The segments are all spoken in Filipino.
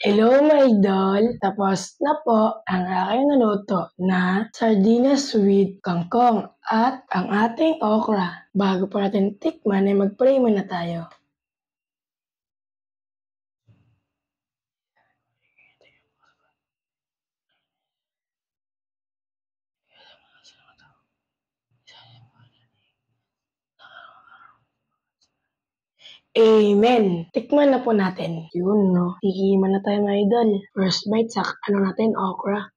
Hello mga idol! Tapos na po ang aking naluto na sardinas with kangkong at ang ating okra. Bago po natin tikman ay mag-pray muna tayo. Amen! Tikman na po natin. Yun no, tikiman na tayo mga idol. First bite sa natin, okra.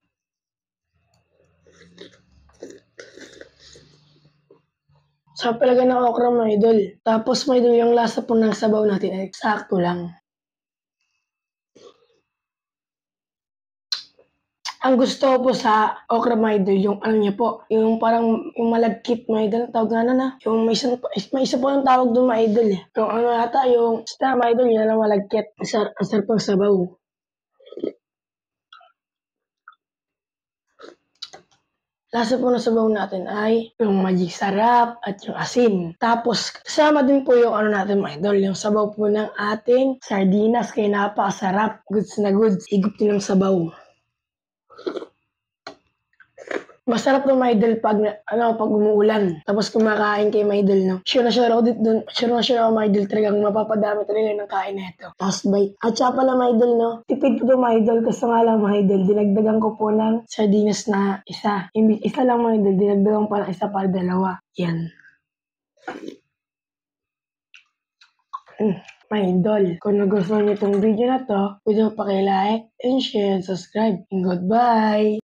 Sarap talaga ng okra mga idol. Tapos mga idol, yung lasa po ng sabaw natin ay sakto lang. Ang gusto ko po sa okra mga idol, yung ano niya po, yung parang yung malagkit mga idol, tawag nga na yung may isa po yung tawag doon mga idol eh. Yung ano yata, yung basta mga idol, yun lang malagkit. Ang sarap ng sabaw. Lasa po ng sabaw natin ay yung magic sarap at yung asin. Tapos kasama din po yung ano natin mga idol, yung sabaw po ng ating sardinas kaya napakasarap. Goods na goods, higop din ng sabaw. Masarap ng mga idol pag umuulan. Tapos kumakain kay mga idol, no? Sure na sure ako dito dun. Sure na sure ako mga idol talagang mapapadami talaga ng kain na ito. Tapos bite. At saka pala mga idol, no? Tipid ko mga idol. Kasi nga lang mga idol, dinagdagan ko po ng sardinas na isa. Isa lang mga idol, dinagdagan pa ng isa para dalawa. Yan. Mga idol, kung nagustuhan niyo itong video na to, pwede mo pakilike and share and subscribe. And goodbye!